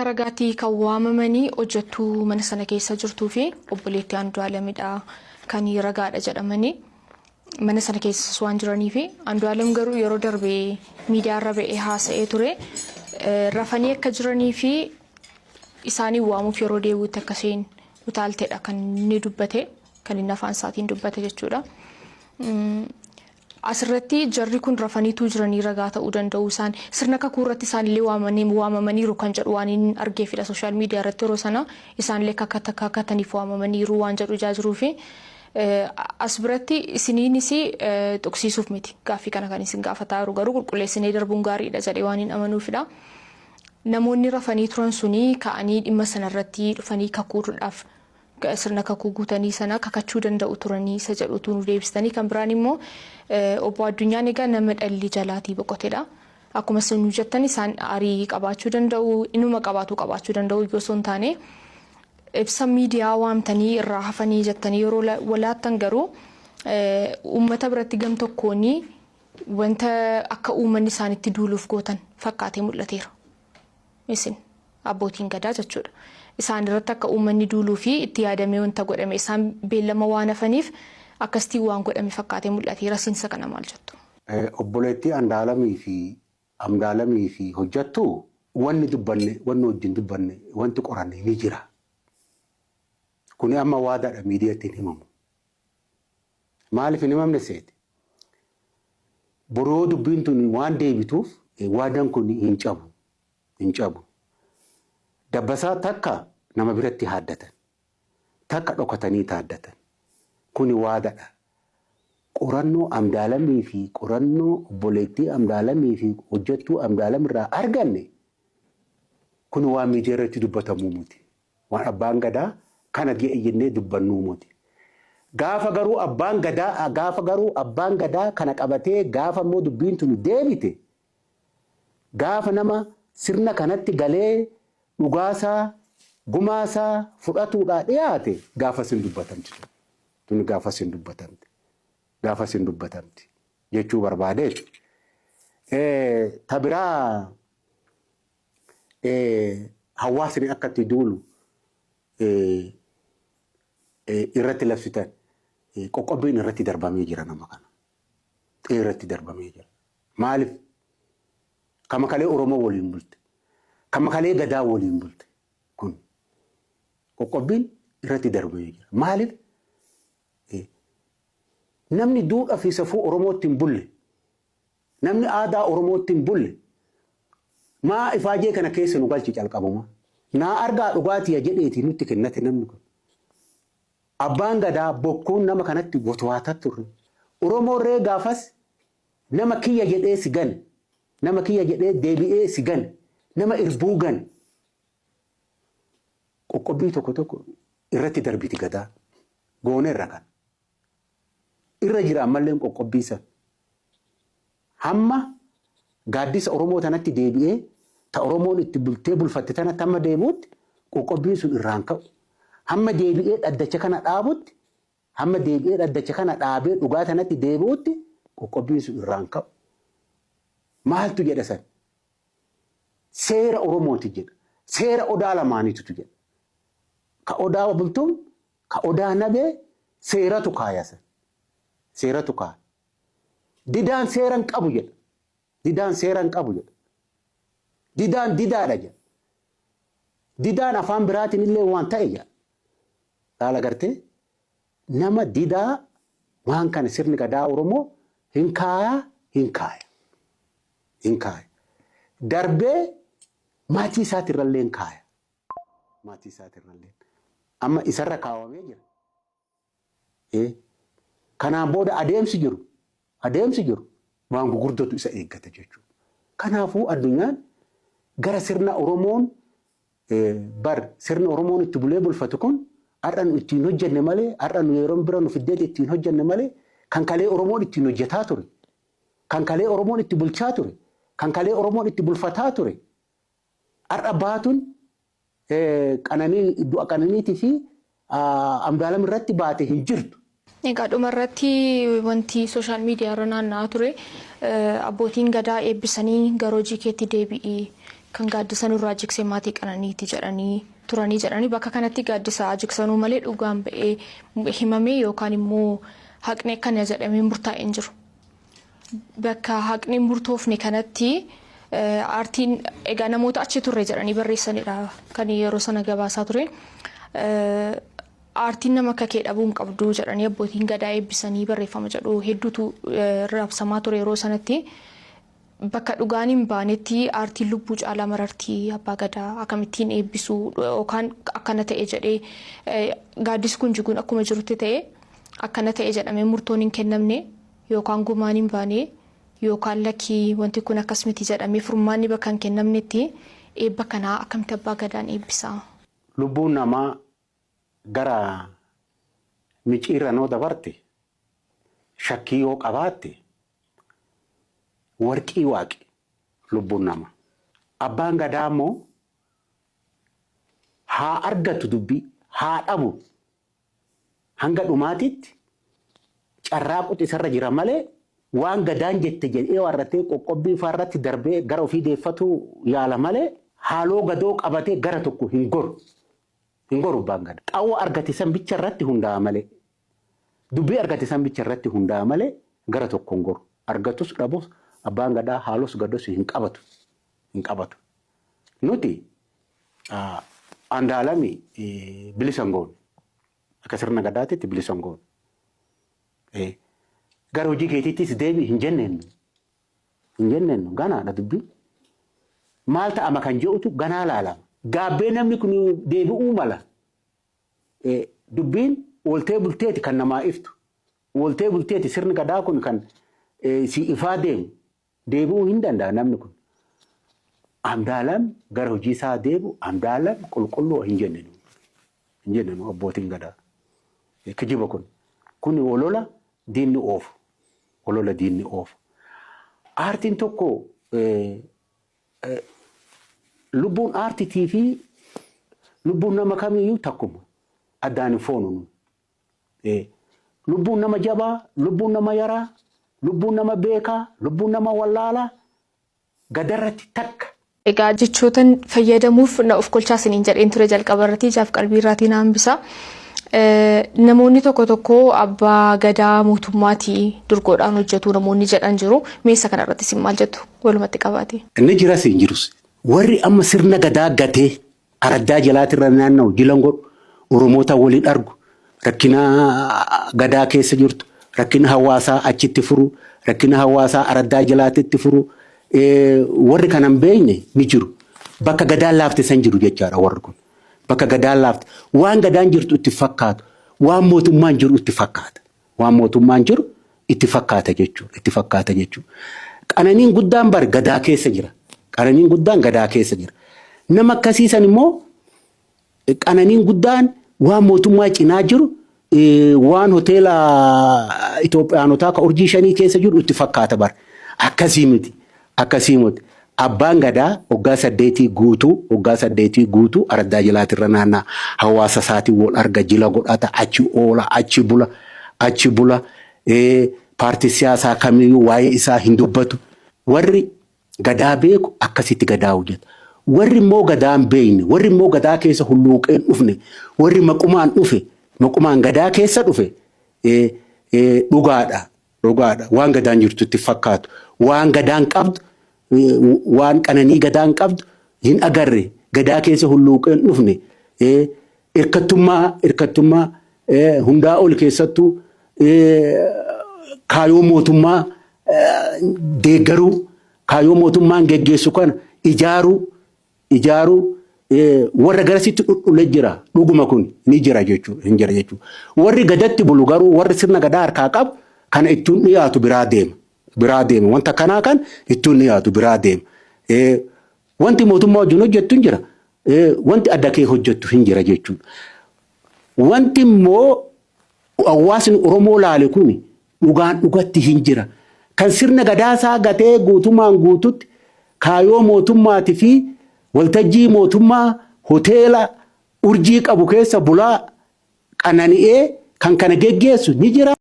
akka ragaatti kan waamamanii hojjettuu mana sana keessa jirtuu fi obboleettii Andu'aalamidha kan ragaadha jedhamanii mana sana keessa waan jiranii fi Andu'aalam garuu yeroo darbee miidiyaarra ba'ee haasa'ee ture rafanii akka jiranii fi isaanii waamuuf yeroo deebi'utti akkasiin utaalteedha kan inni dubbate kan inni afaan isaatiin dubbate jechuudha. Asirratti jarri kun rafaniitu jiranii ragaa ta'uu danda'u isaan sirna kakuu irratti isaanillee waamamaniiru kan jedhu waan inni argeefidha sooshaal miidiyaa irratti yeroo sana isaanillee kakataniif waamamaniiru waan jedhu jiru fi as biratti isiniinis tuqsiisuuf miti gaaffii kana kan isin gaafataa jiru garuu qulqulleessinee darbuun gaariidha jedhee waan hin amanuufidha. Namoonni rafanii turan suni ka'anii dhimma sanarratti dhufanii kakuudhaaf sirna kakuu guutanii sana kakachuu danda'u turanii isa jedhutu nu deebistanii kan biraan immoo obbo Addunyaan egaa nama dhalli jalaatii boqotedha. Akkuma isin jettan isaan aarii qabaachuu danda'u inuma qabaachuu danda'u osoo hin taane ibsa miidiyaa waamtanii irraa hafanii jettanii yeroo walaattan garuu uummata biratti gam tokkoon wanta akka uummanni isaanitti duuluuf gootan fakkaatee mul'ateera. Isin abbootiin gadaa jechuudha. Isaan irratti akka uummanni duuluu fi itti yaadamee wanta godhame isaan beellama waan hafaniif akkasitti waan godhame fakkaatee mul'ateera. Siinsa kana maal jettu? Obboleettii Andu'aalamii fi hojjettu wanni dubbanne wanni wajjin dubbanne wanti qoranne ni jira. Kuni amma waadaadha miidiyaatti hin himamu. Maaliif hin himamne seeti? Boroo dubbiin tun waan deebituuf waadaan kun hin cabu. Dabbasaa takka nama biratti haaddatan. Takka dhokatanii taaddatan. Kuni waadaadha. Qorannoo Andu'aalamii fi qorannoo obboleettii Andu'aalamii fi hojjettuu Andu'aalam irraa arganne kuni waan miidiyaa irratti dubbatamuu miti. Waan abbaan gadaa kana jennee dubbannuu miti. Gaafa garuu abbaan gadaa kana qabatee gaafa immoo dubbiin tun deebite gaafa nama sirna kanatti galee dhugaasaa gumaasaa fudhatuudhaa dhiyaate gaafa sin dubbatamti. Tun gaafa sin dubbatamti jechuu barbaadeetu. Tabiraa hawaasni akka itti duulu irratti labsitan qoqqobbiin irratti darbamee jira nama kana. Irratti darbamee jira. Maaliif? Kama kalee Oromoo waliin bulte. Kama kalee gadaa waliin bulte. Kun qoqqobbiin irratti darbamee jira. Maaliif? Namni duudhaa fi safuu Oromootti hin bulle. Namni aadaa Oromootti hin bulle. Maa ifaajee kana keessa nu galchi calqabuma. Naa argaa dhugaatii jedheeti nutti kennate namni kun. Abbaan gadaa bokkuun nama kanatti wotwaataa turre. Oromoo ree gaafas nama kiyya jedhee si gan. Nama kiyya jedhee deebi'ee si gan. Nama irbuu gan. Qoqqobbii tokko irratti darbiti gadaa. Goone irra kan. Irra jira ammallee qoqqobbii san. Hamma gaaddisa Oromoo tanatti deebi'ee ta Oromoon itti bultee bulfatte tanatti hamma deebi'utti qoqqobbiin sun irraan ka'u. Hamma deebi'ee dhaddacha kana dhaabutti hamma deebi'ee dhaddacha kana dhaabee dhugaa tanatti deebi'utti qoqqobbiin sun irraan ka'u. Maaltu jedha san? Seera Oromooti jedha. Seera odaa lamaaniitu jedha. Ka odaa bultuun ka odaa nabee seeratu kaaya san. Seeratu kaaya. Didaan seeran qabu jedha. Didaan seeran qabu jedha. Didaan didaadha jedha. Didaan afaan biraatiin illee waan ta'e jedha. Dhaala gartee nama didaa waan kana sirni gadaa Oromoo hin kaaya. Darbee maatii isaatirrallee hin kaaya. Maatii isaatirrallee. Amma isarra kaawwamee jira. Kanaan booda adeemsi jiru waan gurguddootu isa eeggata jechuudha. Kanaafuu addunyaan gara sirna Oromoon sirna Oromoon itti bulee bulfatu kun har'a nu ittiin hojjenne malee har'a nu yeroo bira nu fiddeeti ittiin hojjenne malee kan kalee Oromoon ittiin hojjetaa ture. Kan kalee Oromoon itti bulchaa ture. Kan kalee Oromoon itti bulfataa ture. Har'a baatuun du'a Qananiitii fi Andu'aalam irratti baate hin jirtu. Egaa dhumarratti wanti sooshaal miidiyaa irra naanna'aa ture abbootiin gadaa eebbisanii gara hojii keetti deebi'ii kan gaaddisanuu irraa jiksee maatii qananiiti jedhanii turanii jedhanii bakka kanatti gaaddisaa jiksanuu malee dhugaan ba'ee himamee yookaan immoo haqni akkana jedhamee murtaa'ee hin jiru. Bakka haqni murtoofne kanatti aartiin egaa namoota achi turre jedhanii barreessanidha kan yeroo sana gabaasaa ture. Aartiin nama kakee dhabuu hin qabdu jedhanii abbootiin gadaa eebbisanii barreeffama jedhu hedduutu raabsamaa ture yeroo sanatti. Bakka dhugaan hin baanetti aartiin lubbuu caalaa marartii abbaa gadaa akkamittiin eebbisuu yookaan akkana ta'e jedhee gaaddis kun jiguun akkuma jirutti ta'e akkana ta'e jedhamee murtoon hin kennamne yookaan gumaan hin baane yookaan lakkii wanti kun akkas miti jedhamee furmaanni bakka hin kennamnetti eebba kanaa akkamitti abbaa gadaan eebbisaa. Lubbuun namaa gara miciirra noo dabarte shakkii yoo qabaatte warqii waaqi lubbuun nama. Abbaan gadaa immoo haa argatu dubbii haa dhabu hanga dhumaatitti carraaquutu isarra jira malee waan gadaan jette jedhee warratee qoqqobbii faarratti darbee gara ofii deeffatu yaala malee haaloo gadoo qabatee gara tokko hin goru. Hin goru abbaan gadaa. Qawwa argate san bicha irratti hundaa'a malee dubbii argate san bicha irratti hundaa'a malee gara tokko hin goru. Argatus dhabus abbaan gadaa haalos gados hin qabatu. Nuti Andaalami bilisa hin goonu. Akka sirna gadaatitti bilisa hin goonu. Gara hojii keetiittis deebii hin jenneennu. Hin jenneennu ganaadha dubbii. Maal ta'ama kan jedhutu ganaa laalama. Gaabbee namni kun deebi'uu mala. Dubbiin ooltee bulteeti kan namaa iftu. Ooltee bulteeti sirni gadaa kun kan si ifaa deemu. Deebi'uu hin danda'a namni kun. Andaalam gara hojii isaa deebi'u andaalam qulqulluu hin jennenu. Hin jennenu abbootiin gadaa. Kijiba kun. Kuni olola diinni oofu. Olola diinni oofu. Aartiin tokko lubbuun aartiitii fi lubbuun nama kamiyyuu takkuma. Addaan hin foonu. Lubbuun nama jabaa, lubbuun nama yaraa, lubbuun nama beekaa, lubbuun nama wallaalaa gadarratti takka. Egaa jechootan fayyadamuuf na of kolchaa isiniin jedheen ture jalqaba irratti ijaaf qalbii irraatiin hambisa. Namoonni tokko abbaa gadaa mootummaatii durgoodhaan hojjetu namoonni jedhan jiru. Meessa kana irratti isin maal jettu walumatti qabaate? Inni jiras hin jirus. Warri amma sirna gadaa gatee araddaa jalaatirra naanna'u jilan godhu Oromoota waliin argu rakkina gadaa keessa jirtu rakkina hawaasaa achitti furu rakkina hawaasaa araddaa jalaatitti furu warri kanan beekne ni jiru. Bakka gadaan laafte san jiru jechaadha warri kun. Bakka gadaan laafte waan gadaan jirtu itti fakkaatu waan mootummaan jiru itti fakkaata. Waan mootummaan jiru itti fakkaata jechuudha. Qananiin guddaan bar gadaa keessa jira. Qananiin guddaan gadaa keessa jira. Nama akkasiisan immoo qananiin guddaan waan mootummaa cinaa jiru waan hoteela Itoophiyaanotaa ka urjii 5 keessa jiru itti fakkaata bar. Akkasii miti. Abbaan gadaa waggaa 8 guutuu araddaa jalaatirra naannaa hawaasa isaatii wal arga jila godhata achi oola achi bula paartii siyaasaa kamiyyuu waa'ee isaa hin dubbatu. Warri gadaa beeku akkasitti gadaa hojjeta. Warri immoo gadaa hin beekne warri immoo gadaa keessa hulluuqeen dhufne warri maqumaan gadaa keessa dhufe dhugaadha waan gadaan jirtu itti fakkaatu waan gadaan qabdu waan qananii gadaan qabdu hin agarre gadaa keessa hulluuqeen dhufne hirkattummaa hundaa ol keessattuu kaayoo mootummaa deeggaruu kaayoo mootummaan geggeessu kana ijaaruu warra garasitti dhudhulee jira dhuguma kun ni jira jechuudha. Warri gadatti bulu garuu warri sirna gadaa harkaa qabu kana ittiin dhiyaatu biraa deema. Wanta kanaa kan ittiin dhiyaatu biraa deema. Wanti mootummaa wajjin hojjettu hin jira. Wanti adda kee hojjettu hin jira jechuudha. Wanti immoo hawaasni Oromoo laale kun dhugaan dhugatti hin jira. Kan sirna gadaasaa gatee guutumaan guututti kaayoo mootummaatii fi waltajjii mootummaa hoteela urjii qabu keessa bulaa qanani'ee kan kana geggeessu ni jira.